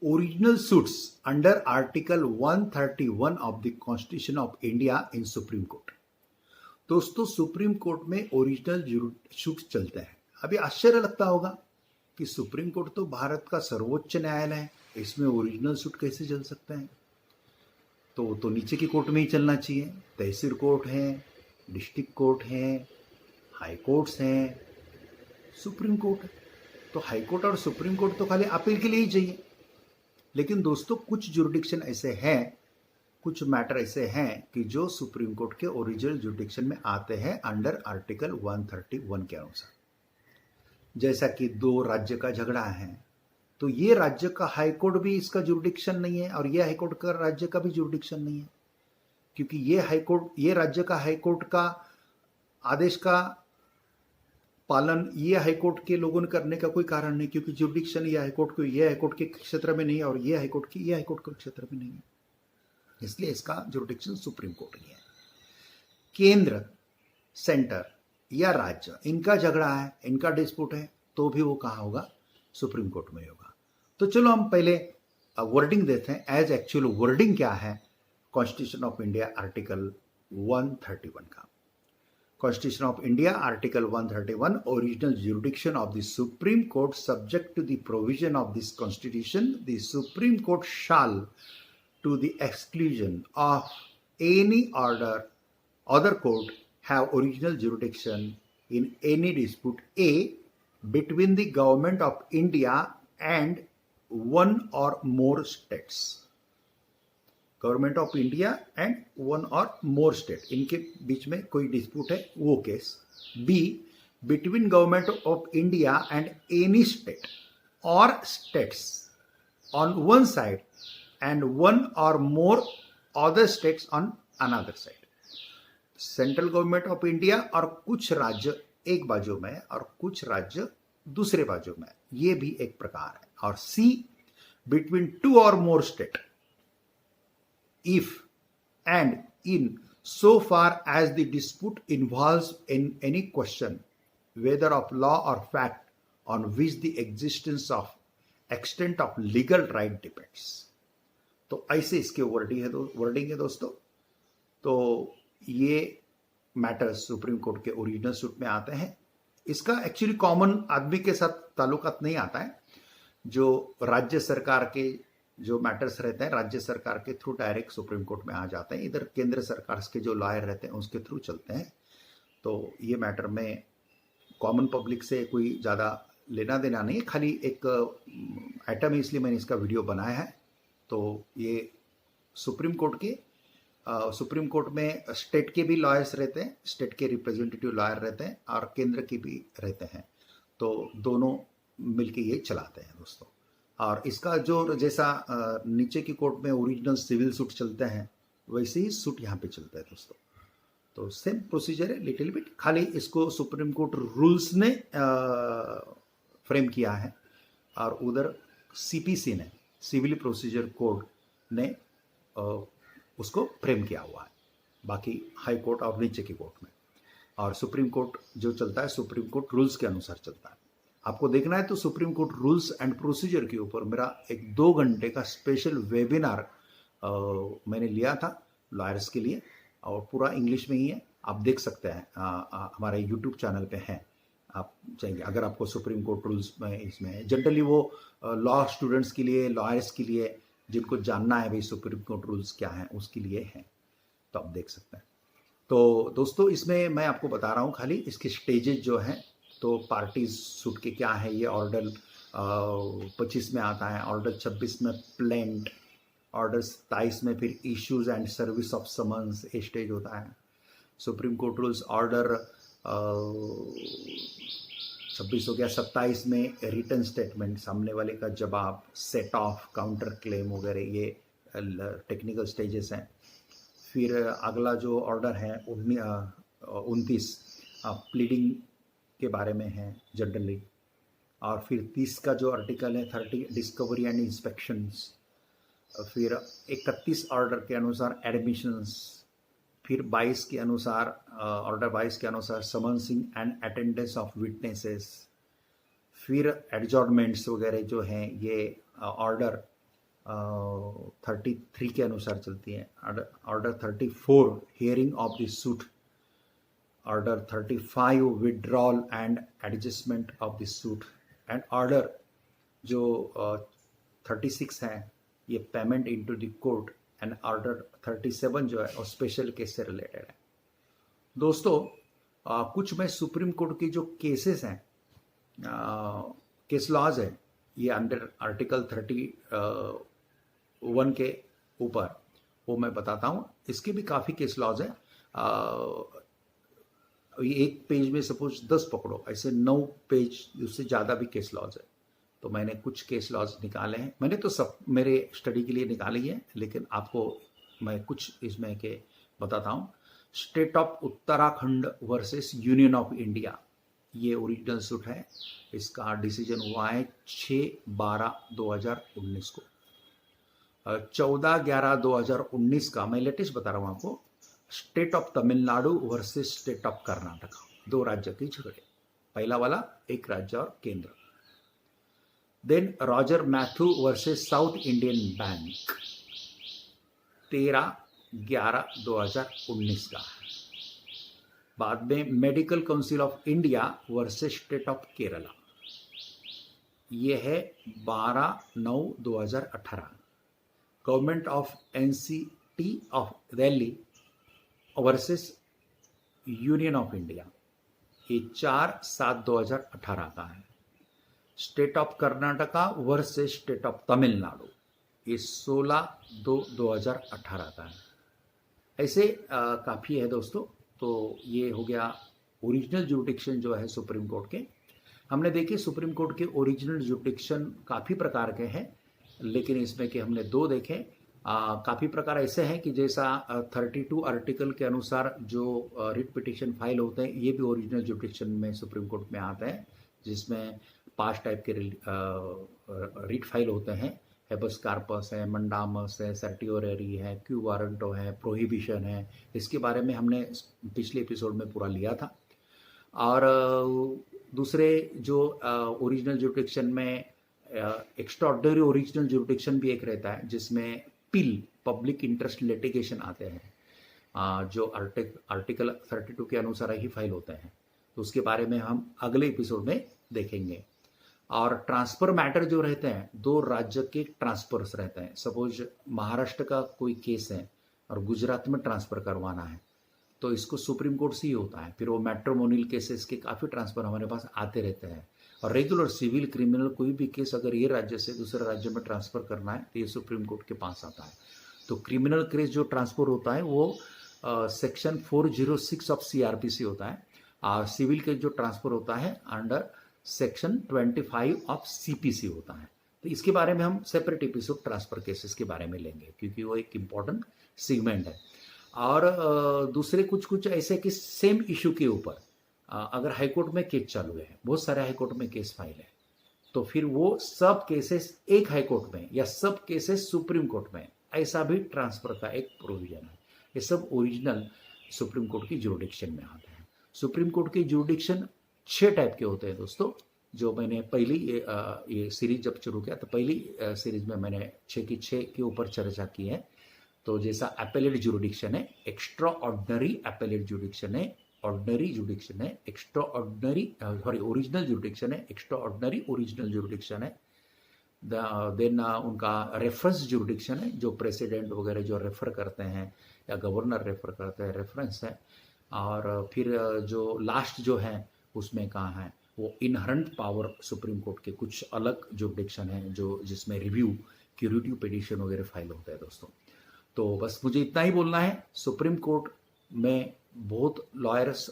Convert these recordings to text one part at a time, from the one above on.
original suits under Article 131 of the Constitution of India in Supreme Court. दोस्तों supreme court में original suit चलते हैं। अभी आश्चर्य लगता होगा कि सुप्रीम कोर्ट तो भारत का सर्वोच्च न्यायालय है, इसमें ओरिजिनल सूट कैसे चल सकते हैं? तो नीचे की कोर्ट में ही चलना चाहिए। तहसील कोर्ट है, डिस्ट्रिक्ट कोर्ट है, हाई कोर्ट्स हैं, सुप्रीम कोर्ट है। तो हाई कोर्ट और सुप्रीम कोर्ट तो खाली अपील के लिए ही चाहिए। लेकिन दोस्तों कुछ जुरिडिक्शन ऐसे हैं, कुछ मैटर ऐसे हैं कि जो सुप्रीम कोर्ट के ओरिजिनल जुरिडिक्शन में आते हैं अंडर आर्टिकल 131 के अनुसार। जैसा कि दो राज्य का झगड़ा है, तो ये राज्य का हाई कोर्ट भी इसका जुरिडिक्शन नहीं है और ये हाई कोर्ट का राज्य का भी जुरिडिक्शन नहीं है, क्योंकि ये राज्य का हाई कोर्ट का आदेश का पालन ये हाई कोर्ट के लोगों ने करने का कोई कारण नहीं, क्योंकि जुरिडिक्शन ये हाई कोर्ट के क्षेत्र में नहीं है और ये हाई कोर्ट के क्षेत्र में नहीं है, इसलिए इसका जुरिडिक्शन सुप्रीम कोर्ट ही है। केंद्र, सेंटर या राज्य, इनका झगड़ा है, इनका डिस्प्यूट है, तो भी वो कहाँ होगा? सुप्रीम कोर्ट में होगा। तो चलो हम पहले वर्डिंग देते हैं, एज एक्चुअल वर्डिंग क्या है कॉन्स्टिट्यूशन ऑफ इंडिया आर्टिकल 131 का। Constitution of India, Article 131, original jurisdiction of the Supreme Court subject to the provision of this Constitution, the Supreme Court shall, to the exclusion of any other court, have original jurisdiction in any dispute A between the Government of India and one or more states. Government of India and one or more state, इनके बीच में कोई dispute है वो case. B, between government of India and any state or states on one side and one or more other states on another side. Central government of India और कुछ राज्य एक बाजू में और कुछ राज्य दूसरे बाजू में, ये भी एक प्रकार है। और सी, बिटवीन टू और more state if and in so far as the dispute involves in any question whether of law or fact on which the existence of extent of legal right depends। तो ऐसे इसके wording है दोस्तों। तो ये matters supreme court के original suit में आते हैं। इसका एक्चुअली कॉमन आदमी के साथ ताल्लुकात नहीं आता है। जो राज्य सरकार के जो मैटर्स रहते हैं राज्य सरकार के थ्रू डायरेक्ट सुप्रीम कोर्ट में आ जाते हैं। इधर केंद्र सरकार के जो लॉयर रहते हैं उसके थ्रू चलते हैं। तो ये मैटर में कॉमन पब्लिक से कोई ज़्यादा लेना देना नहीं है, खाली एक आइटम है, इसलिए मैंने इसका वीडियो बनाया है। तो ये सुप्रीम कोर्ट में स्टेट के भी लॉयर्स रहते हैं, स्टेट के रिप्रेजेंटेटिव लॉयर रहते हैं और केंद्र के भी रहते हैं। तो दोनों मिलके ये चलाते हैं दोस्तों। और इसका जो जैसा नीचे की कोर्ट में ओरिजिनल सिविल सूट चलते हैं वैसे ही सूट यहाँ पे चलता है दोस्तों। तो सेम प्रोसीजर है, लिटिल बिट, खाली इसको सुप्रीम कोर्ट रूल्स ने फ्रेम किया है और उधर सीपीसी ने, सिविल प्रोसीजर कोड ने उसको फ्रेम किया हुआ है, बाकी हाई कोर्ट और नीचे की कोर्ट में। और सुप्रीम कोर्ट जो चलता है सुप्रीम कोर्ट रूल्स के अनुसार चलता है। आपको देखना है तो supreme court rules and procedure के ऊपर मेरा एक 2 घंटे का स्पेशल वेबिनार मैंने लिया था लॉयर्स के लिए, और पूरा इंग्लिश में ही है, आप देख सकते हैं, हमारे यूट्यूब चैनल पे है, आप चाहिए अगर आपको सुप्रीम कोर्ट रूल्स में इसमें जनरली वो लॉ स्टूडेंट्स के लिए, लॉयर्स के लिए जिनको जानना है भाई सुप्रीम कोर्ट रूल्स क्या हैं उसके लिए है, तो आप देख सकते हैं। तो दोस्तों इसमें मैं आपको बता रहा हूँ खाली इसके स्टेजेस जो हैं। तो पार्टीज सूट के क्या है, ये ऑर्डर 25 में आता है, ऑर्डर 26 में प्लेंट, ऑर्डर 27 में फिर issues and service of summons ये स्टेज होता है। सुप्रीम कोर्ट रूल्स ऑर्डर 26 हो गया। 27 में रिटर्न स्टेटमेंट, सामने वाले का जवाब, सेट ऑफ, काउंटर क्लेम वगैरह, ये टेक्निकल स्टेजेस हैं। फिर अगला जो ऑर्डर है 29 प्लीडिंग के बारे में है जनरली। और फिर 30 का जो आर्टिकल है 30 डिस्कवरी एंड इंस्पेक्शंस। फिर 31 ऑर्डर के अनुसार एडमिशंस। फिर 22 के अनुसार ऑर्डर 22 के अनुसार समन्सिंग एंड अटेंडेंस ऑफ विटनेसेस। फिर एडजॉर्नमेंट्स वगैरह जो हैं ये ऑर्डर 33 के अनुसार चलती है। Order 34 hearing of the suit, order 35 withdrawal and adjustment of the suit, and order जो 36 है ये payment into the court, and order 37 जो है वो स्पेशल केस से रिलेटेड है। दोस्तों कुछ मैं सुप्रीम कोर्ट की जो केसेस हैं, केस लॉज है, ये अंडर आर्टिकल 31 के ऊपर वो मैं बताता हूँ। इसके भी काफ़ी केस लॉज है। एक पेज में सपोज 10 पकड़ो, ऐसे 9 पेज उससे ज़्यादा भी केस लॉज है। तो मैंने कुछ केस लॉज निकाले हैं, मैंने तो सब मेरे स्टडी के लिए निकाले ही है, लेकिन आपको मैं कुछ इसमें के बताता हूँ। State of Uttarakhand versus Union of India, ये ओरिजिनल सूट है। इसका डिसीजन हुआ है 6/12/2019 को। 14/11/2019 का मैं लेटेस्ट बता रहा हूँ आपको, state of Tamil Nadu versus state of Karnataka, 2 राज्य के झगड़े, पहला वाला एक राज्य और केंद्र। Then Roger Mathew versus South Indian Bank, 13/11/2019 का। बाद में medical council of India versus state of Kerala, ये है 12/9/2018। Government of NCT of Delhi versus Union of India, ये 4/7/2018 का है। State of Karnataka versus state of Tamil Nadu, ये 16/2/2018 का है। ऐसे काफ़ी है दोस्तों। तो ये हो गया ओरिजिनल जुरिडिक्शन जो है सुप्रीम कोर्ट के। हमने देखे सुप्रीम कोर्ट के ओरिजिनल जुरिडिक्शन काफ़ी प्रकार के हैं, लेकिन इसमें के हमने 2 देखे। काफ़ी प्रकार ऐसे हैं कि जैसा 32 आर्टिकल के अनुसार जो रिट पिटिशन फाइल होते हैं, ये भी ओरिजिनल जुरिडिक्शन में सुप्रीम कोर्ट में आते हैं, जिसमें 5 टाइप के रिट फाइल होते हैं। हेबस कार्पस है, मंडामस है, सर्टियोररी है, क्यू वारंटो है, प्रोहिबिशन है। इसके बारे में हमने पिछले एपिसोड में पूरा लिया था। और दूसरे जो ओरिजिनल जुरिडिक्शन में एक्स्ट्राऑर्डिनरी ओरिजिनल जुरिडिक्शन भी एक रहता है, जिसमें पिल पब्लिक इंटरेस्ट लिटिगेशन आते हैं, जो आर्टिकल 32 के अनुसार ही फाइल होते हैं। तो उसके बारे में हम अगले एपिसोड में देखेंगे। और ट्रांसफर मैटर जो रहते हैं, 2 राज्य के ट्रांसफर्स रहते हैं। सपोज महाराष्ट्र का कोई केस है और गुजरात में ट्रांसफर करवाना है, तो इसको सुप्रीम कोर्ट से ही होता है। फिर वो मैट्रिमोनियल केसेस के काफ़ी ट्रांसफर हमारे पास आते रहते हैं। और रेगुलर सिविल क्रिमिनल कोई भी केस अगर ये राज्य से दूसरे राज्य में ट्रांसफर करना है तो ये सुप्रीम कोर्ट के पास आता है। तो क्रिमिनल केस जो ट्रांसफर होता है वो सेक्शन 406 ऑफ CRPC होता है। सिविल केस जो ट्रांसफर होता है अंडर सेक्शन 25 ऑफ CPC होता है। तो इसके बारे में हम सेपरेट एपिसोड ट्रांसफर केसेस के बारे में लेंगे, क्योंकि वो एक इम्पॉर्टेंट सेगमेंट है। और दूसरे कुछ ऐसे कि सेम इशू के ऊपर अगर हाईकोर्ट में केस चालू है, बहुत सारे हाईकोर्ट में केस फाइल है, तो फिर वो सब केसेस एक हाईकोर्ट में या सब केसेस सुप्रीम कोर्ट में, ऐसा भी ट्रांसफर का एक प्रोविजन है। ये सब ओरिजिनल सुप्रीम कोर्ट की जुरिडिक्शन में आते हैं। सुप्रीम कोर्ट की जुरिडिक्शन 6 टाइप के होते हैं दोस्तों। जो मैंने पहली ये सीरीज जब शुरू किया तो पहली सीरीज में मैंने 6 के ऊपर चर्चा की है। तो जैसा एपेलेट जुरिडिक्शन है, एक्स्ट्रा ऑर्डिनरी एपेलेट जुरिडिक्शन है, ऑर्डिनरी जुरिडिक्शन है, एक्स्ट्रा ऑर्डिनरी ओरिजिनल जुरिडिक्शन है, एक्स्ट्रा ऑर्डिनरी ओरिजिनल जुरिडिक्शन है। देन उनका रेफरेंस जुरिडिक्शन है, जो प्रेसिडेंट वगैरह जो रेफर करते हैं या गवर्नर रेफर करते हैं, रेफरेंस है। और फिर जो लास्ट जो है उसमें कहाँ है, वो इनहरेंट पावर सुप्रीम कोर्ट के कुछ अलग जुरिडिक्शन है, जो जिसमें रिव्यू क्यूरेटिव पिटिशन वगैरह फाइल होता है दोस्तों। तो बस मुझे इतना ही बोलना है। सुप्रीम कोर्ट में बहुत लॉयर्स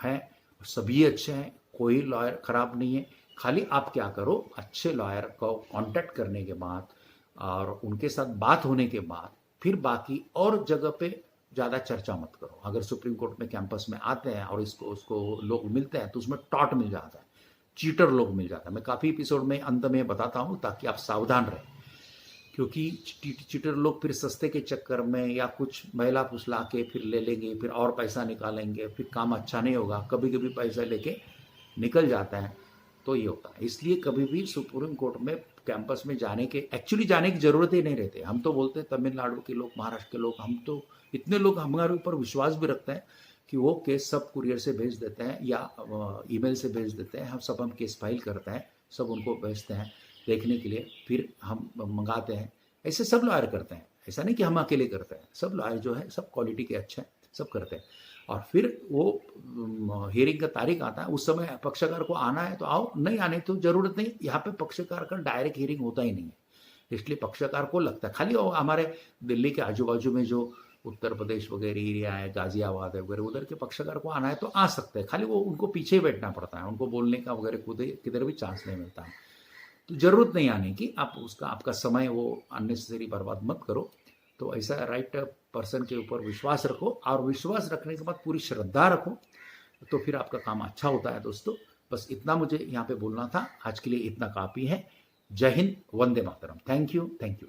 हैं, सभी अच्छे हैं, कोई लॉयर खराब नहीं है। खाली आप क्या करो, अच्छे लॉयर को कांटेक्ट करने के बाद और उनके साथ बात होने के बाद फिर बाकी और जगह पे ज़्यादा चर्चा मत करो। अगर सुप्रीम कोर्ट में कैंपस में आते हैं और उसको लोग मिलते हैं तो उसमें टॉट मिल जाता है, चीटर लोग मिल जाता है। मैं काफ़ी एपिसोड में अंत में बताता हूँ ताकि आप सावधान रहें, क्योंकि चीटर लोग फिर सस्ते के चक्कर में या कुछ महिला फुसला के फिर ले लेंगे, फिर और पैसा निकालेंगे, फिर काम अच्छा नहीं होगा, कभी कभी पैसा लेके निकल जाता है। तो ये होता है। इसलिए कभी भी सुप्रीम कोर्ट में कैंपस में जाने के एक्चुअली जाने की ज़रूरत ही नहीं रहती। हम तो बोलते हैं तमिलनाडु के लोग, महाराष्ट्र के लोग, हम तो इतने लोग हमारे ऊपर विश्वास भी रखते हैं कि वो केस सब कुरियर से भेज देते हैं या ईमेल से भेज देते हैं। हम केस फाइल करते हैं, सब उनको भेजते हैं देखने के लिए, फिर हम मंगाते हैं। ऐसे सब लॉयर करते हैं, ऐसा नहीं कि हम अकेले करते हैं। सब लॉयर जो है सब क्वालिटी के अच्छे हैं, सब करते हैं। और फिर वो हियरिंग का तारीख आता है, उस समय पक्षकार को आना है तो आओ, नहीं आने तो जरूरत नहीं। यहाँ पे पक्षकार का डायरेक्ट हियरिंग होता ही नहीं है, इसलिए पक्षकार को लगता है खाली वो हमारे दिल्ली के आजू बाजू में जो उत्तर प्रदेश वगैरह एरिया है, गाजियाबाद है वगैरह, उधर के पक्षकार को आना है तो आ सकते हैं। खाली वो उनको पीछे ही बैठना पड़ता है, उनको बोलने का वगैरह खुद किधर भी चांस नहीं मिलता है। तो जरूरत नहीं आने की। आप उसका आपका समय वो अननेसेसरी बर्बाद मत करो। तो ऐसा राइट पर्सन के ऊपर विश्वास रखो, और विश्वास रखने के बाद पूरी श्रद्धा रखो, तो फिर आपका काम अच्छा होता है। दोस्तों बस इतना मुझे यहाँ पे बोलना था। आज के लिए इतना काफ़ी है। जय हिंद, वंदे मातरम। Thank you, thank you.